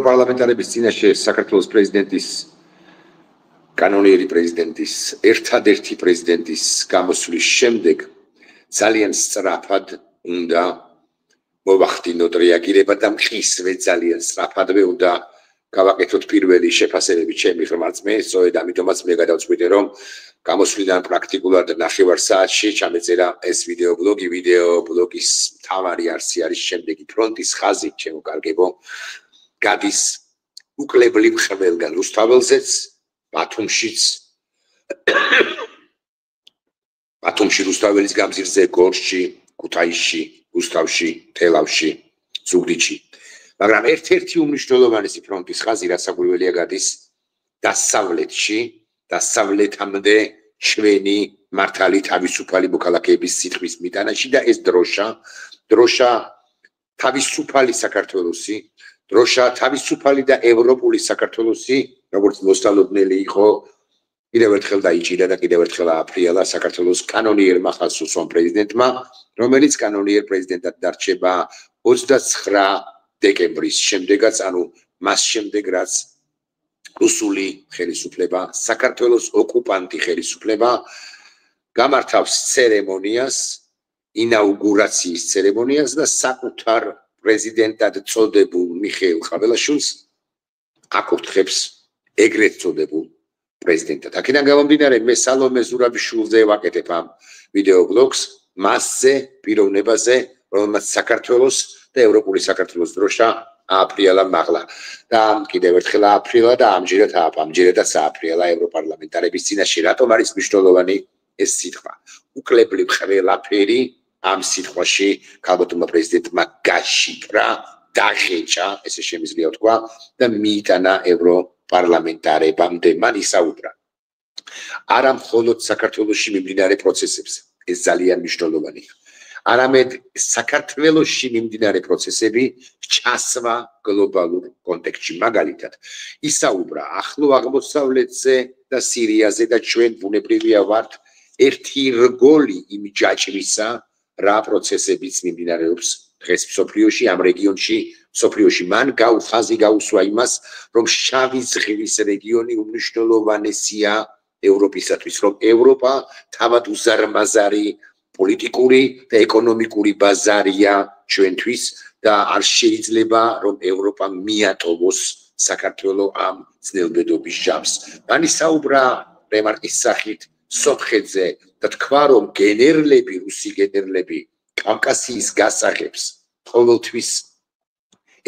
ევროპარლამენტარების წინაშე საქართველოს პრეზიდენტის კანონიერი პრეზიდენტის ერთადერთი პრეზიდენტის გამოსვლის შემდეგ ძალიან სწრაფად უნდა მოვახდინოთ რეაგირება და მყისვე ძალიან სწრაფადვე უნდა გავაკეთოთ პირველი შეფასებები ჩემი ხმარწმენით, სწორედ ამიტომაც მე გადავწყვიტე რომ გამოსვლიდან პრაქტიკულად ნახევარ საათში ჩამეწერა ეს ვიდეო-ბლოგის მთავარი არსი არის შემდეგი ფრონტის ხაზი ჩემო კარგებო გადის უკლებლივ ხმელგან რუსთაველზეც ბათუმშიც ბათუმში რუსთაველის გამზირზე გორში ქუთაისში რუსთავში თელავში ზუგდიდში მაგრამ ერთ-ერთი უმნიშვნელოვანესი ფრონტის ხაზი რასაკვირველია გადის დასავლეთამდე ჩვენი მართალი თავისუფალი მოქალაქეების სიტყვის მიტანაში და ეს დროშა თავისუფალი საქართველოსი დროშა თავისუფალი და ევროპული საქართველოსი როგორც მოსალოდნელი იყო კიდევ ერთხელ დაიჭირა და კიდევ ერთხელ ააფრიალა საქართველოს კანონიერმა ხალხოსან პრეზიდენტმა რომელიც კანონიერ პრეზიდენტად დარჩება 29 დეკემბრის შემდეგაც ანუ მას შემდეგ რაც რუსული ხელისუფლება საქართველოს ოკუპანტი ხელისუფლება გამართავს ცერემონიას ინაუგურაციის ცერემონიას და საკუთარ პრეზიდენტად წოდებულ მიხეილ ყაბელაშვილს აკურთხებს ეგრეთ წოდებულ პრეზიდენტად. აქედან გამომდინარე მე სალომე ზურაბიშვილზე ვაკეთებ ამ ვიდეო-ბლოგს მასზე პიროვნებაზე რომელმაც საქართველოს და ევროპული საქართველოს დროშა ააფრიალა მაღლა და კიდევ ერთხელ ააფრიალა და ამჯერადაც ააფრიალა ევროპარლამენტარების წინაშე. რატომ არის მნიშვნელოვანი ეს სიტყვა? უკლებლივ ყველაფერი ამ სიტყვაში ქალბატონმა პრეზიდენტმა გაშიფრა, დაღეჭა, ესე შემიძლია ვთქვა და მიიტანა ევროპარლამენტარებამდე. მან ისაუბრა არა მხოლოდ საქართველოში მიმდინარე პროცესებზე, ეს ძალიან მნიშვნელოვანია. არამედ საქართველოში მიმდინარე პროცესები ჩასვა გლობალურ კონტექსტში. მაგალითად, ისაუბრა ახლო აღმოსავლეთზე და სირიაზე და ჩვენ ბუნებრივია ვართ ერთი რგოლი იმ ჯაჭვისა, რა პროცესებიც მიმდინარეობს დღეს მსოფლიოში, ამ რეგიონში, მსოფლიოში. მან ხაზი გაუსვა იმას, რომ შავი ზღვის რეგიონი უმნიშვნელოვანესია ევროპისათვის, რომ ევროპა თავად უზარმაზარი პოლიტიკური და ეკონომიკური ბაზარია ჩვენთვის და არ შეიძლება რომ ევროპა მიატოვოს საქართველოს ამ ძნელბედობის ჟამს. მან ისაუბრა რემარკის სახით სომხეთზე და თქვა რომ რუსი გენერლები კავკასიის გასაღებს ყოველთვის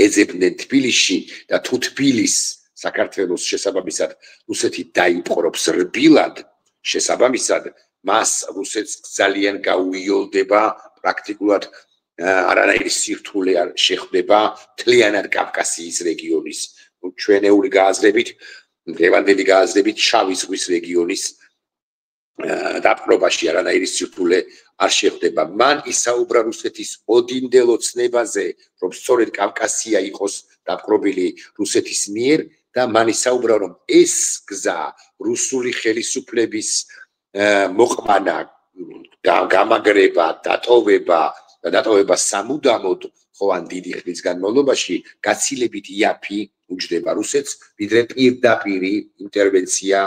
ეძებდნენ თბილისში და თუ თბილის საქართველოს შესაბამისად რუსეთი დაიპყრობს რბილად შესაბამისად მას რუსეთს ძალიან გაუიოლდება პრაქტიკულად არანაირი სირთულე არ შეხვდება მთლიანად კავკასიის რეგიონის ჩვენეული გააზრებით დღევანდელი გააზრებით შავი ზღვის რეგიონის დაპყრობაში არანაირი სირთულე არ შეხვდება. მან ისაუბრა რუსეთის ოდინდელ ოცნებაზე რომ სწორედ კავკასია იყოს დაპყრობილი რუსეთის მიერ და მან ისაუბრა რომ ეს გზა რუსული ხელისუფლების მოყმანა გამაგრება დატოვება სამუდამოდ ხო ან დიდი ხნის განმავლობაში გაცილებით იაფი უჯდება რუსეთს ვიდრე პირდაპირი ინტერვენცია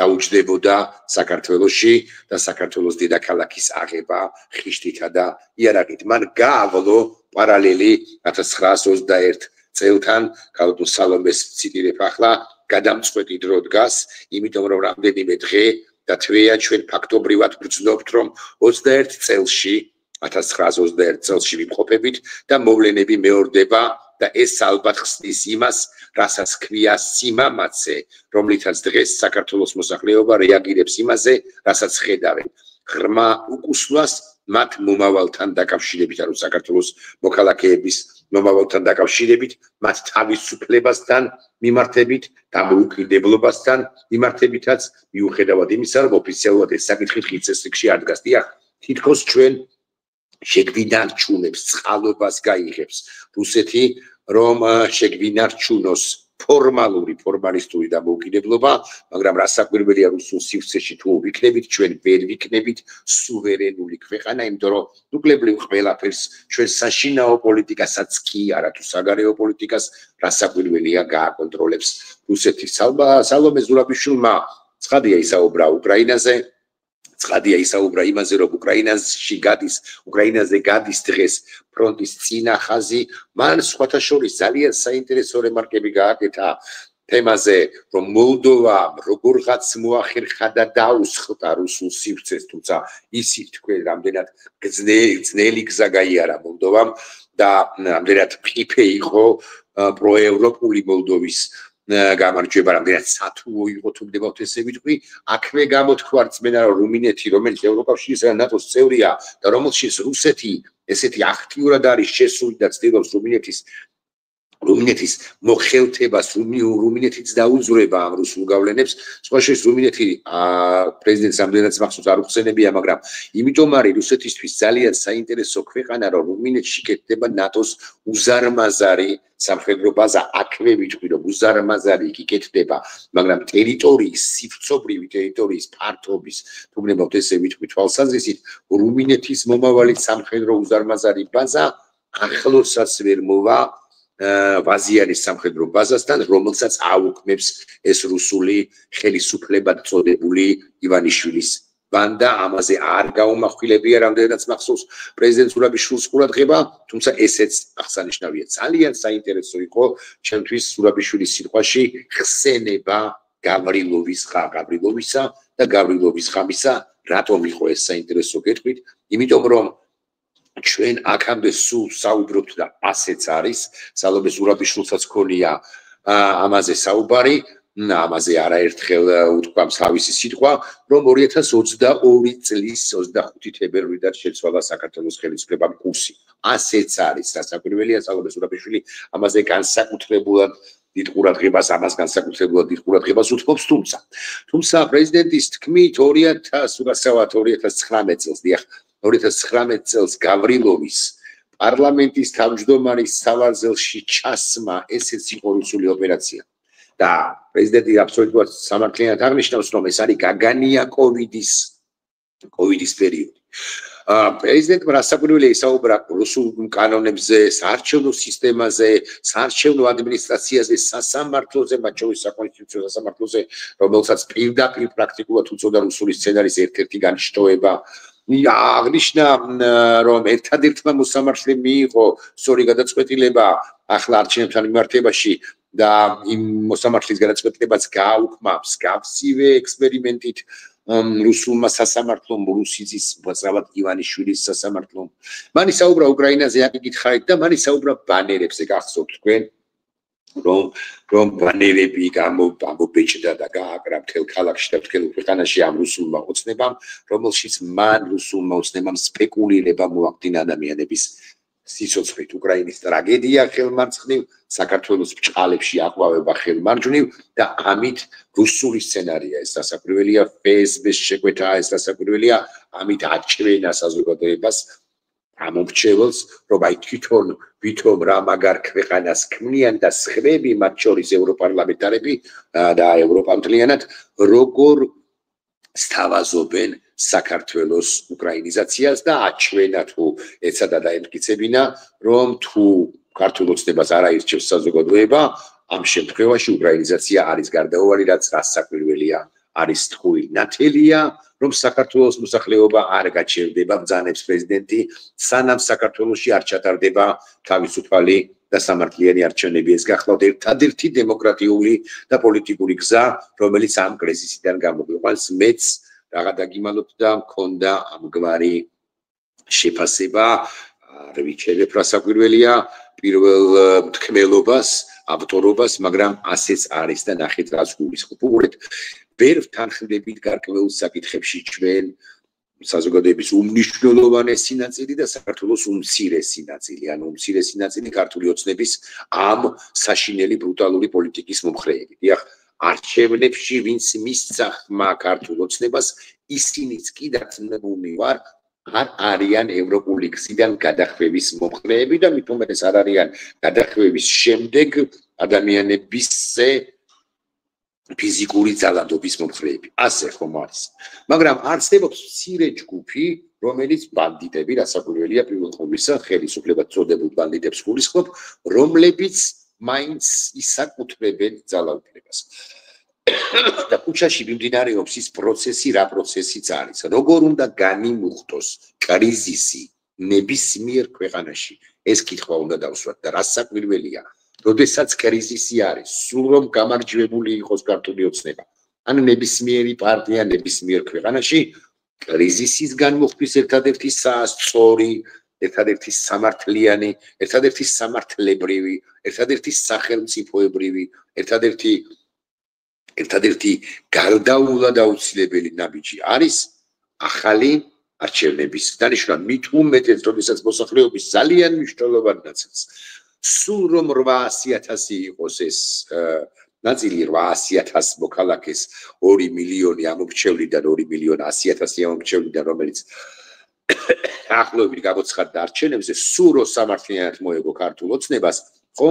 დაუჯდებოდა საქართველოში და საქართველოს დედაქალაქის აღება ხიშთითა და იარაღით. მან გაავლო პარალელი 1921 წელთან ქალბატონ სალომეს ციტირებ ახლა გადამწყვეტი დრო დგას იმიტომ რომ რამდენიმე დღე და თვეა ჩვენ ფაქტობრივად ვგრძნობთ რომ 21 წელში 1921 წელში ვიმყოფებით და მოვლენები მეორდება და ეს ალბათ ხსნის იმას რასაც ქვია სიმამაცე რომლითაც დღეს საქართველოს მოსახლეობა რეაგირებს იმაზე რასაც ხედავენ ღრმა უკუსვლას მათ მომავალთან დაკავშირებით ანუ საქართველოს მოქალაქეების მომავალთან დაკავშირებით მათ თავისუფლებასთან მიმართებით დამოუკიდებლობასთან მიმართებითაც მიუხედავად იმისა რომ ოფიციალურად ეს საკითხი ხის წესრიგში არ დგას. დიახ, თითქოს ჩვენ შეგვინარჩუნებს წყალობას გაიღებს რუსეთი რომ შეგვინარჩუნოს ფორმალისტური დამოუკიდებლობა, მაგრამ რასაკვირველია რუსულ სივრცეში თუ ვიქნებით, ჩვენ ვერ ვიქნებით სუვერენული ქვეყანა, იმიტომ რომ უკლებლივ ყველაფერს ჩვენ საშინაო პოლიტიკასაც კი არა თუ საგარეო პოლიტიკას რასაკვირველია გააკონტროლებს რუსეთი. სალომე ზურაბიშვილმა ცხადია ისაუბრა უკრაინაზე, ცხადია ისაუბრა იმაზე, რომ უკრაინაზე გადის დღეს ფრონტის წინა ხაზი, მან სხვათა შორის ძალიან საინტერესო რემარკები გააკეთა თემაზე, რომ მოლდოვამ როგორღაც მოახერხა და დაუსხლტა რუსულ სივრცეს, თუმცა ისიც თქვენ რამდენად გრძნელი გზა გაიარა მოლდოვამ და რამდენად ფიფე იყო პროევროპული მოლდოვის გამარჯვება, რამდენად სათუო იყო თუ გდებავთ ესე ვიტყვი, აქვე გამოთქვა რწმენა, რომ რუმინეთი, რომელიც ევროკავშირისა და ნატოს წევრია და რომელშიც რუსეთი ესეთი აქტიურად არის შესული და ცდილობს რუმინეთის მოხელთებას, რუმინეთიც დაუძვრება ამ რუსულ გავლენებს. სხვა შორის რუმინეთი პრეზიდენტს ამდენად მახსოვს არ უხსენებია, მაგრამ იმიტომ არის რუსეთისთვის ძალიან საინტერესო ქვეყანა, რომ რუმინეთში კეთდება ნატოს უზარმაზარი სამხედრო ბაზა, აქვე ვიტყვი, რომ უზარმაზარი იქ იკეთდება, მაგრამ ტერიტორიის, სივრცობრივი ტერიტორიის ფართობის, თუ გნებავთ ესე ვიტყვი თვალსაზრისით, რუმინეთის მომავალი სამხედრო უზარმაზარი ბაზა ახლოსაც ვერ მოვა ვაზიანის სამხედრო ბაზასთან, რომელსაც აუქმებს ეს რუსული ხელისუფლებად წოდებული ივანიშვილის ბანდა. ამაზე არ გაუმახვილებია, რამდენადაც მახსოვს პრეზიდენტ ზურაბიშვილის ყურადღება, თუმცა ესეც აღსანიშნავია. ძალიან საინტერესო იყო ჩემთვის ზურაბიშვილის სიტყვაში ხსენება გავრილოვისა და გავრილოვის ხამისა. რატომ იყო ეს საინტერესო გეტყვით? იმიტომ რომ ჩვენ აქამდე სულ საუბრობთ და ასეც არის, სალომე ზურაბიშვილსაც ქონია ამაზე საუბარი, ამაზე არაერთხელ უთქვა თავისი სიტყვა, რომ 2022 წლის 25 თებერვლიდან შეცვალა საქართველოს ხელისუფლებამ კურსი. ასეც არის, რასაკვირველია, სალომე ზურაბიშვილი ამაზე განსაკუთრებულად დიდ ყურადღებას უთმობს, თუმცა პრეზიდენტის თქმით 2019 წელს, დიახ, 2019 წელს გავრილოვის პარლამენტის თავმჯდომარის სავარზელში ჩასმა ესეც იყო რუსული ოპერაცია. და პრეზიდენტი აბსოლუტურად სამართლიანად აღნიშნავს, რომ ეს არის გაგანია კოვიდის პერიოდი. პრეზიდენტმა რასაკვირველია ისაუბრა რუსულ კანონებზე, საარჩევნო სისტემაზე, საარჩევნო ადმინისტრაციაზე, სასამართლოზე, მათ შორის საკონსტიტუციო სასამართლოზე, რომელსაც პირდაპირ პრაქტიკულად უწოდა რუსული სცენარის ერთ-ერთი განშტოება. აღნიშნა, რომ ერთადერთმა მოსამართლემ მიიღო სწორი გადაწყვეტილება ახლა არჩევნებთან მიმართებაში და იმ მოსამართლის გადაწყვეტილებაც გააუქმა მსგავსივე ექსპერიმენტით რუსულმა სასამართლომ, რუსიზის მოწავად ივანიშვილის სასამართლომ. მან ისაუბრა უკრაინაზე, აკითხარით და მან ისაუბრა ბანერებზე, გახსოვთ თქვენ, რომ ბანერები გამობეჭდა და გააკრა მთელ ქალაქში და მთელ ქვეყანაში ამ რუსულმა ოცნებამ, რომელშიც მან რუსულმა ოცნებამ სპეკულირება მოახდინა ადამიანების სიცოცხლით. უკრაინის ტრაგედია ხელმარცხნივ, საქართველოს ბჭყალებში აყვავება ხელმარჯვნივ და ამით რუსული სცენარია, ეს რასაკვირველია, ფსბ-ს შეკვეთა, ეს რასაკვირველია, ამით აჩვენა საზოგადოებას ამომრჩეველს, რომ აი თვითონ რა მაგარ ქვეყანას ქმნიან და სხვები, მათ შორის ევროპარლამენტარები და ევროპა მთლიანად, როგორ სთავაზობენ საქართველოს უკრაინიზაციას და აჩვენა თუ ეცადა და ემტკიცებინა, რომ თუ ქართულ ოცნებას არ აირჩევს საზოგადოება, ამ შემთხვევაში უკრაინიზაცია არის გარდაუვალი, რაც რასაკვირველია, არის ტყუილ ნათელია, რომ საქართველოს მოსახლეობა არ გაჩერდება, ბრძანებს პრეზიდენტი, სანამ საქართველოში არ ჩატარდება თავისუფალი და სამართლიანი არჩევნები. ეს გახლავთ ერთადერთი დემოკრატიული და პოლიტიკური გზა, რომელიც ამ კრიზისიდან გამოგვიყვანს. მეც რაღა დაგიმალოთ და მქონდა ამგვარი შეფასება, არ ვიცერებ რასაკვირველია, პირველ თქმელობას, ავტორობას, მაგრამ ასეც არის და ნახეთ რაც გულისხმობ. უყურეთ, ვერ ვთანხმდებით გარკვეულ საკითხებში ჩვენ საზოგადოების უმნიშვნელოვანესი ნაწილი და საქართველოს უმცირესი ნაწილი, ანუ უმცირესი ნაწილი ქართული ოცნების ამ საშინელი ბრუტალური პოლიტიკის მომხრეები. დიახ, არჩევნებში ვინც მისცა ხმა ქართულ ოცნებას, ისინიც კი დარწმუნებულნი ვარ, არ არიან ევროპული გზიდან გადახვევის მომხრეები და მით უმეტეს არ არიან გადახვევის შემდეგ ადამიანებისზე ფიზიკური ძალადობის მომხრეები. ასე ხომ არის. მაგრამ არსებობს მცირე ჯგუფი, რომელიც ბანდიტები, რასაკვირველია, პირველ ყოვლისა ხელისუფლებად წოდებულ ბანდიტებს გულისხმობ, რომლებიც მაინც ისაკუთრებენ ძალაუფლებას. და ქუჩაში მიმდინარეობს ის პროცესი, რა პროცესიც არის. როგორ უნდა განიმუხტოს კრიზისი ნებისმიერ ქვეყანაში? ეს კითხვა უნდა დავსვათ და რასაკვირველია, როდესაც კრიზისი არის, სულ რომ გამარჯვებული იყოს ქართული ოცნება. ან ნებისმიერი პარტია ნებისმიერ ქვეყანაში კრიზისის განმუხტვის ერთადერთი სწორი, ერთადერთი სამართლიანი, ერთადერთი სამართლებრივი, ერთადერთი სახელმწიფოებრივი, ერთადერთი გარდაუვლად აუცილებელი ნაბიჯი არის ახალი არჩევნების დანიშნვა. მით უმეტეს, როდესაც მოსახლეობის ძალიან მნიშვნელოვანი ნაწილს სულ რომ 800,000 იყოს ეს ნაწილი 800,000 მოქალაქეს 2 მილიონი ამორჩევლიდან 2,100,000 ამორჩევლიდან რომელიც ახლობით გამოცხადდა არჩევნებზე სულ რო სამართლიანად მოეგო ქართულ ოცნებას ხო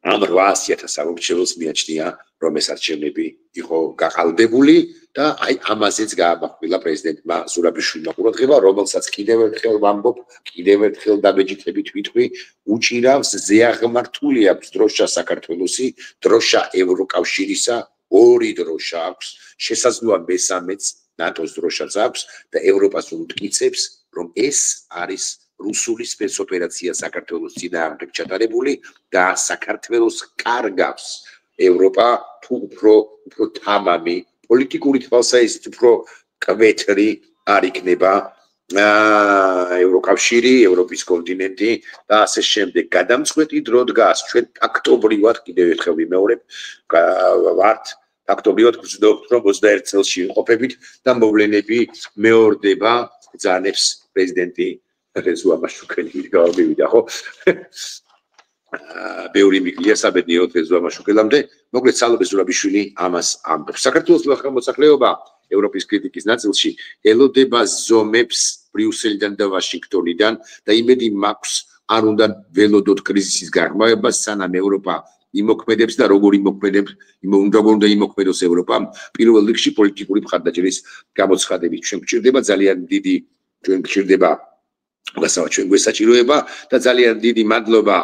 ამ 800,000 ამორჩევლს მიაჩნია რომ ეს არჩევნები იყო გაყალბებული და აი ამაზეც გაამახვილა პრეზიდენტმა ზურაბიშვილმა ყურადღება, რომელსაც კიდევ ერთხელ ვამბობ, კიდევ ერთხელ დაბეჭდებით ვიტყვი, უჭირავს ზეაღმართული აქვს დროშა საქართველოსი, დროშა ევროკავშირისა, ორი დროშა აქვს, შესაძლოა მესამეც ნატოს დროშაც აქვს და ევროპას უმტკიცებს, რომ ეს არის რუსული სპეცოპერაცია საქართველოს წინააღმდეგ ჩატარებული და საქართველოს კარგავს ევროპა თუ უფრო თამამი პოლიტიკური თვალსაზრისით უფრო კვეთრი არ იქნება ევროკავშირი, ევროპის კონტინენტი და ასე შემდეგ. გადამწყვეტი დრო დგას, ჩვენ ფაქტობრივად კიდევ ერთხელ ვიმეორებ, ვართ ფაქტობრივად გვზრდობთ, რომ 21 წელში ვიმყოფებით და მოვლენები მეორდება, ბრძანებს პრეზიდენტი რეზვა მაშუკელი გავმივიდა, ხო? ბევრი მიკლია საბედნიეროდ რეზვა მაშუკელამდე, მოკლედ სალომე ზურაბიშვილი ამას ამბობს. საქართველოს მოსახლეობა ევროპის კრიტიკის ნაწილში ელოდება ზომებს ბრიუსელიდან და ვაშინგტონიდან და იმედი მაქვს არ უნდა ველოდოთ კრიზისის გაღრმავება, სანამ ევროპა იმოქმედებს და როგორ უნდა იმოქმედოს ევროპა პირველ რიგში პოლიტიკური მხარდაჭერის გამოცხადებით. ჩვენ გვჭირდება ძალიან დიდი ჩვენ გვესაჭიროება და ძალიან დიდი მადლობა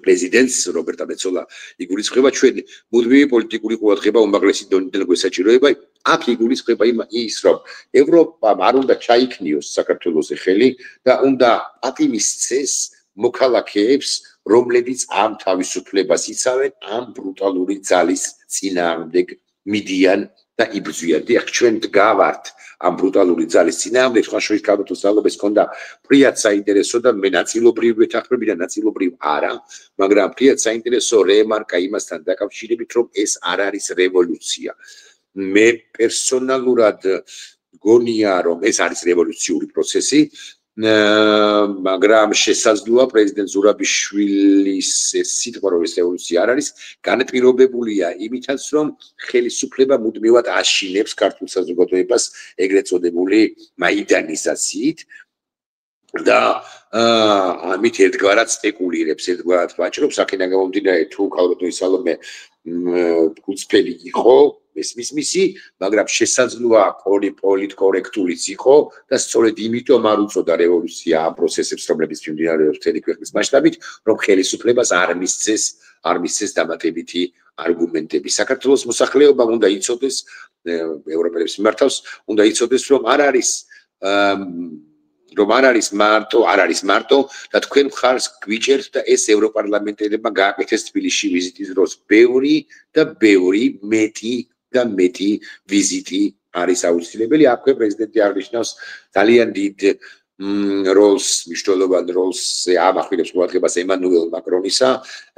პრეზიდენტს რობერტა მეცოლა იგულისხმება ჩვენ მუდმივი პოლიტიკური ყურადღება უმაღლესი დონიდან გვესაჭიროება. აქ იგულისხმება ის რომ ევროპამ არ უნდა ჩაიქნიოს საქართველოსზე ხელი და უნდა პატივისცეს მოქალაქეებს, რომლებიც ამ თავისუფლებას იცავენ, ამ ბრუტალური ძალის წინააღმდეგ მიდიან და იბრძვიან. დიახ, ჩვენ დგავართ ამ ბრუტალური ძალის წინააღმდეგ, ხაშურის ქალბატონს ძალობას ჰქონდა ფრიად საინტერესო და მე ნაწილობრივ ვეთანხმები და ნაწილობრივ არა, მაგრამ ფრიად საინტერესო რემარკა იმასთან დაკავშირებით, რომ ეს არ არის რევოლუცია. მე პერსონალურად გონია, რომ ეს არის რევოლუციური პროცესი, მაგრამ შესაძლოა პრეზიდენტ ზურაბიშვილის სიტყვა რომ ეს რევოლუცია არ არის, განპირობებულია იმითაც, რომ ხელისუფლება მუდმივად აშინებს ქართულ საზოგადოებას ეგრეთ წოდებული მაიდანიზაციით და ამით ერთგვარად სპეკულირებს, ერთგვარად ვაჭრობს, აქედან გამომდინარე თუ ქალბატონი სალომე გულწრფელი იყო მესმის მისი, მაგრამ შესაძლოა პოლიტკორექტულიც იყო და სწორედ იმიტომ არ უწოდა რევოლუცია ამ პროცესებს, რომლებიც მიმდინარეობს მთელი ქვეყნის მასშტაბით, რომ ხელისუფლებას არ მისცეს დამატებითი არგუმენტები. საქართველოს მოსახლეობამ უნდა იცოდეს, ევროპელებს მიმართავს, უნდა იცოდეს, რომ არ არის მარტო და თქვენ მხარს გვიჭერთ და ეს ევროპარლამენტელებმა გააკეთეს თბილისში ვიზიტის დროს ბევრი მეტი ვიზიტი არის აუცილებელი. აქვე პრეზიდენტი აღნიშნავს ძალიან დიდ როლს, მნიშვნელოვან როლს ამახვილებს ყურადღებას ემანუელ მაკრონისა.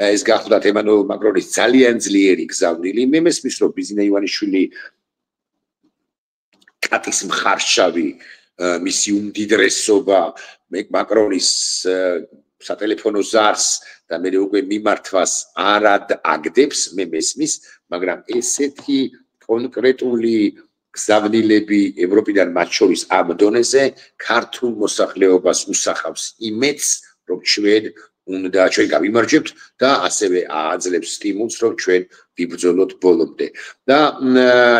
ეს გახლდათ ემანუელ მაკრონის ძალიან ძლიერი გზავნილი. მე მესმის, რომ ბიზნა ივანიშვილი კატის მხარშავი მისი უმდიდრესობა მაკრონის სატელეფონო ზარს და მე უკვე მიმართვას არად აგდებს, მე მესმის, მაგრამ ესეთი კონკრეტული გზავნილები ევროპიდან მათ შორის ამ დონეზე ქართულ მოსახლეობას უსახავს იმედს, რომ ჩვენ გავიმარჯვებთ და ასევე აძლევს სტიმულს, რომ ჩვენ ვიბრძოლოთ ბოლომდე. და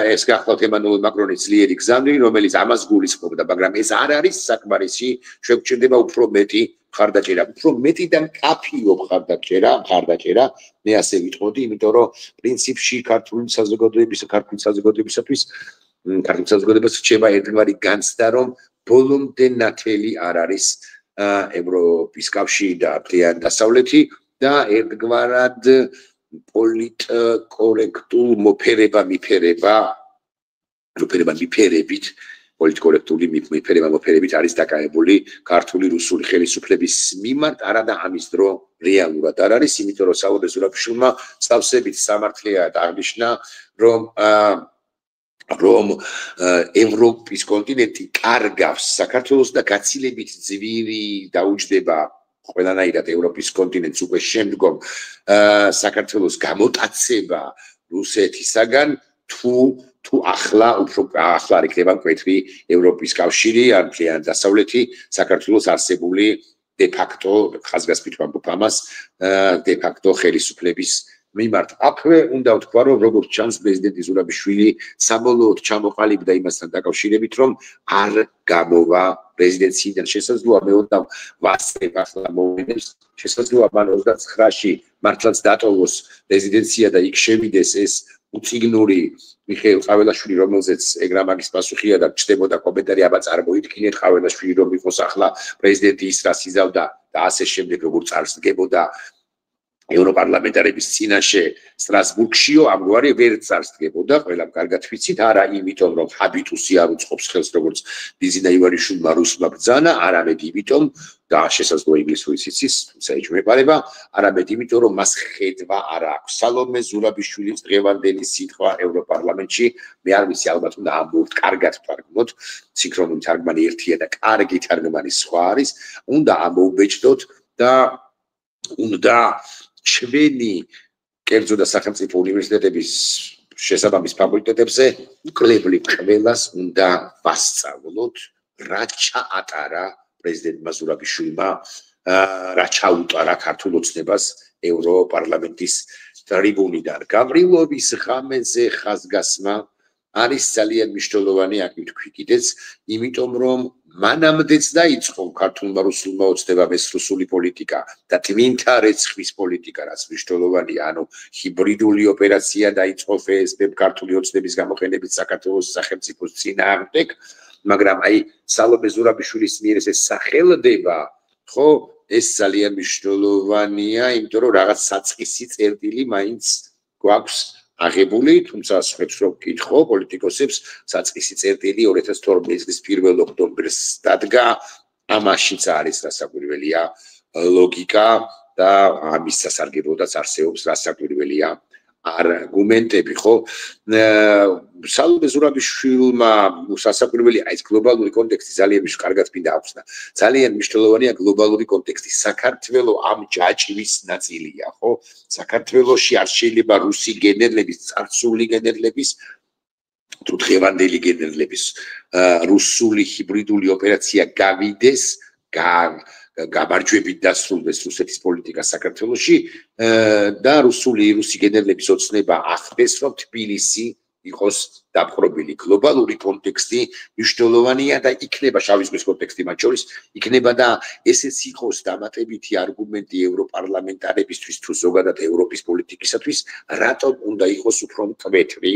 ეს გახლავთ ემანუელ მაკრონის ძლიერი გზავნილი, რომელიც ამას გულისხმობდა, მაგრამ ეს არ არის საკმარისი, ჩვენ გვჭირდება უფრო მეტი მხარდაჭერა, უფრო მეტი და მკაფიო მხარდაჭერა, მე ასე ვიტყოდი, იმიტომ რომ პრინციპში ქართული საზოგადოებისათვის რჩება ერთგვარი განცდა, რომ ბოლომდე ნათელი არ არის ევროპის კავშირი და მთლიანი დასავლეთი და ერთგვარად პოლიტკორექტულ მოფერებით არის დაკავებული ქართული რუსული ხელისუფლების მიმართ, არადა ამის დრო რეალურად არ არის, იმიტომ რომ საულე ზურაბიშვილმა სავსებით სამართლია აღნიშნა, რომ ევროპის კონტინენტი კარგავს საქართველოს და გაცილებით ძვირი დაუჯდება ყველანაირად ევროპის კონტინენტს უკვე შემდგომ საქართველოს გამოტაცება რუსეთისაგან თუ ახლა არ იქნება მკვეთრი ევროპის კავშირი ან მთლიანი დასავლეთი საქართველოს არსებული დე-ფაქტო ხაზგასმით ვამბობ ამას დე-ფაქტო ხელისუფლების მიმართ. აქვე უნდა ვთქვა, რომ როგორც ჩანს პრეზიდენტი ზურაბიშვილი საბოლოოდ ჩამოყალიბდა იმასთან დაკავშირებით, რომ არ გამოვა პრეზიდენციიდან. შესაძლოა მე უნდა ვასწრებ ახლა მოვლენებს, შესაძლოა მან 29-ში მართლაც დატოვოს პრეზიდენცია და იქ შევიდეს ეს უციგნური მიხეილ ყაველაშვილი, რომელზეც ეგრამაგის პასუხია და ჩდებოდა კომენტარი, აბა წარმოიდგინეთ ყაველაშვილი რომ იყოს ახლა პრეზიდენტი ის რას იზავდა და ასე შემდეგ როგორ წარსდგებოდა ევროპარლამენტარების წინაშე სტრასბურგშიო ამგვარი ვერ წარსდგებოდა, ყველამ კარგად ვიცით, არა იმიტომ რომ ჰაბიტუსი არ უწყობს ხელს როგორც ბიზინა ივანიშვილმა რუსმა ბრძანა, არამედ იმიტომ და შესაძლოა ინგლისურიც იცის, თუმცა ეჭვმეპარება, არამედ იმიტომ რომ მას ხედვა არ აქვს. სალომე ზურაბიშვილის დღევანდელი სიტყვა ევროპარლამენტში, მე არ ვიცი, ალბათ უნდა ამბობთ, კარგად ვთარგმნოთ, სინქრონული თარგმანი ერთია და კარგი თარგმანი სხვა არის, უნდა ამოუბეჭდოთ და უნდა ჩვენი კერძო და სახელმწიფო უნივერსიტეტების შესაბამის ფაკულტეტებზე მკვლევრი ყველას უნდა ვასწავლოთ, რა ჩაატარა პრეზიდენტმა ზურაბიშვილმა, რა ჩაუტარა ქართულ ოცნებას ევროპარლამენტის ტრიბუნიდან. გავრილოვის ღამეზე ხაზგასმა არის ძალიან მნიშვნელოვანი, აქ ვთქვი კიდეც, იმიტომ რომ მანამდეც დაიწყო ქართულმა რუსულმა ოცნებამ ეს რუსული პოლიტიკა და ტვინთა რეცხვის პოლიტიკა, რაც მნიშვნელოვანია, ანუ ჰიბრიდული ოპერაცია დაიწყო FSB ქართული ოცნების გამოყენებით საქართველოს სახელმწიფოს წინააღმდეგ, მაგრამ აი სალომე ზურაბიშვილის მიერ ეს სახელდება, ხო, ეს ძალიან მნიშვნელოვანია, იმიტომ რომ რაღაც საწყისი წერტილი მაინც გვაქვს აღებული, თუმცა სხვებს რომ ვკითხო პოლიტიკოსებს, საწყისი წერტილი 2012 წლის 1 ოქტომბერს დადგა, ამაშიც არის რასაკვირველია ლოგიკა და ამის სასარგებლოდაც არსებობს რასაკვირველია არგუმენტები, ხო? სალომე ზურაბიშვილმა სასაკვირველი აი ეს გლობალური კონტექსტი ძალიან კარგად მინდა ახსნა. ძალიან მნიშვნელოვანია გლობალური კონტექსტი. საქართველოს ამ ჯაჭვის ნაწილია, ხო? საქართველოში არ შეიძლება რუსი გენერლების, წარსული გენერლების თუ დღევანდელი გენერლების რუსული ჰიბრიდული ოპერაცია გავიდეს, გამარჯვებით დასრულდეს რუსეთის პოლიტიკა საქართველოში და რუსი გენერლების ოცნება ახდეს, რომ თბილისი იყოს დაპყრობილი. გლობალური კონტექსტი მნიშვნელოვანია და იქნება შავი ზღვის კონტექსტი მათ შორის, იქნება და ესეც იყოს დამატებითი არგუმენტი ევროპარლამენტარებისთვის თუ ზოგადად ევროპის პოლიტიკისათვის, რატომ უნდა იყოს უფრო მკვეთრი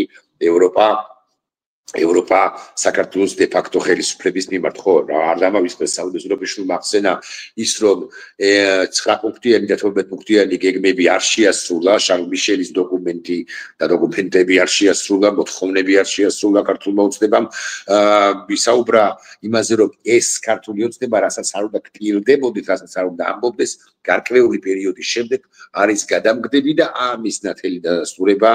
ევროპა საქართველოს დე-ფაქტო ხელისუფლების მიმართ, ხო, არ დამავიწყდეს სალომე ზურაბიშვილმა ახსენა ის, რომ 9 პუნქტიანი და 12 პუნქტიანი გეგმები არ შეასრულა, შარლ მიშელის დოკუმენტი და დოკუმენტები არ შეასრულა, მოთხოვნები არ შეასრულა ქართულმა ოცნებამ, ვისაუბრა იმაზე, რომ ეს ქართული ოცნება, რასაც არ უნდა გპირდებოდეთ, რასაც არ უნდა ამბობდეს, გარკვეული პერიოდის შემდეგ არის გადამგდები და ამის ნათელი დადასტურება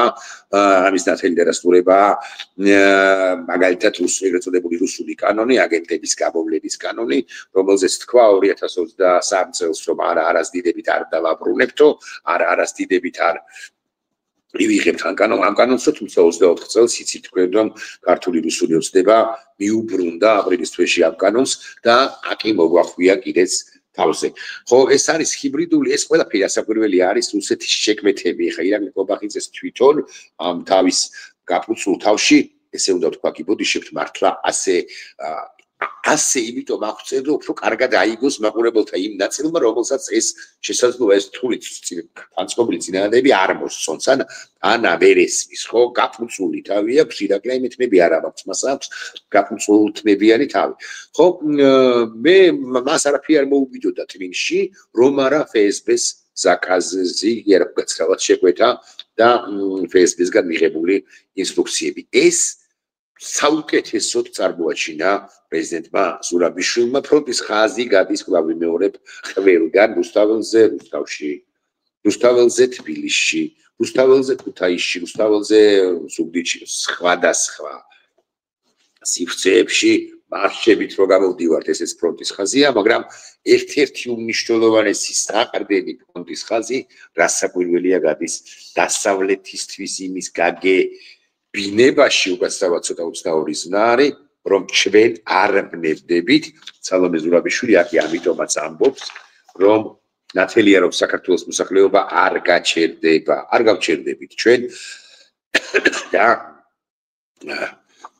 მაგალითად ეგრეთ წოდებული რუსული კანონი, აგენტების გამოვლენის კანონი, რომელზეც თქვა 2023 წელს, რომ არასდიდებით არ დავაბრუნებთო, არასდიდებით არ მივიღებთ ამ კანონს, თუმცა 24 წელს იცით თქვენ რომ ქართული რუსული ოცნება მიუბრუნდა აპრილის თვეში ამ კანონს და აკი მოგვახვია კიდეც თავზე. ხო, ეს არის ჰიბრიდული, ეს ყველაფერი ასაკვირველი არის რუსეთის შექმეთები. ხა ირაკლი ყობახიძეს თვითონ თავის გაფუცულ თავში ესე უნდა თქვა კი ბოდიშებთ მართლა ასე იმიტომ აღწერ რომ უფრო კარგად აიგოს მაყურებელთა იმ ნაწილმა რომელსაც ეს შესაძლოა ეს თული განწყობილი წინადადები არ მოსწონს ან ვერ ესმის ხო გაფუცული თავი აქვს ირაკლი აი მეთმები არ აქვს მას აქვს გაფუცულთმებიანი თავი ხო მე მას არაფერი არ მოუვიდოდა ტვინში რომ არა FSB-ს ზაკაზი ერგაცრავად შეგვეთა და FSB-სგან მიღებული ინსტრუქციები ეს საუკეთესოდ წარმოაჩინა პრეზიდენტმა ზურაბიშვილმა ფრონტის ხაზი გადის კვლავ მეორებ ყველგან რუსთაველზე რუსთავში რუსთაველზე თბილისში რუსთაველზე ქუთაისში რუსთაველზე ზუგდიდში სხვადასხვა სივრცეებში მარშებით რო გამოვდივართ ესეც ფრონტის ხაზია მაგრამ ერთ-ერთი უმნიშვნელოვანესი საყრდენი ფრონტის ხაზი რასაკვირველია გადის დასავლეთისთვის იმის ბინებაში უკაცრავად ცოტა უცნაური ზნა არის რომ ჩვენ არ ვნებდებით სალომე ზურაბიშვილი აქ ამიტომაც ამბობს რომ ნათელია რომ საქართველოს მოსახლეობა არ გაჩერდება არ გავჩერდებით ჩვენ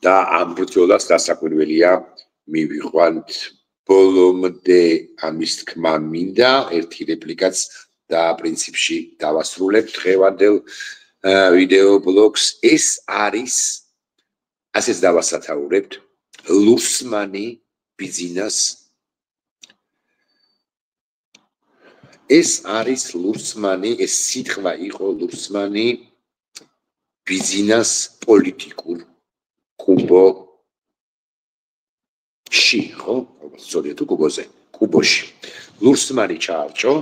და ამ ბრძოლას დასაკვირველია მივიყვანთ ბოლომდე ამის თქმა მინდა ერთი რეპლიკაც და პრინციპში დავასრულებ დღევანდელ ვიდეო ბლოგს ეს არის ასეც დავასათაურებთ ლურსმანი ბიზნეს ეს არის ლურსმანი ეს სიტყვა იყო ლურსმანი ბიზნეს პოლიტიკურ კუბოში ხო ზოგადად კუბოზე კუბოში ლურსმანი ჩაარჩო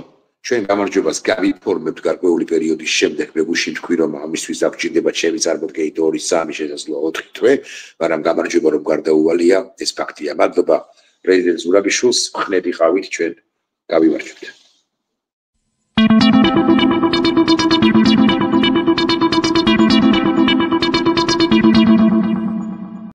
ჩვენ გამარჯვებას გავიფორმებთ გარკვეული პერიოდის შემდეგ მე გუშინ თქვი რომ ამისთვის დაგჭირდება ჩემი წარმოდგენი 2-3 შესაძლოა 4 თვე მაგრამ გამარჯვება რომ გარდაუვალია ეს ფაქტია მადლობა პრეზიდენტ ზურაბიშვილს ხნები ყავით ჩვენ გავიმარჯვებთ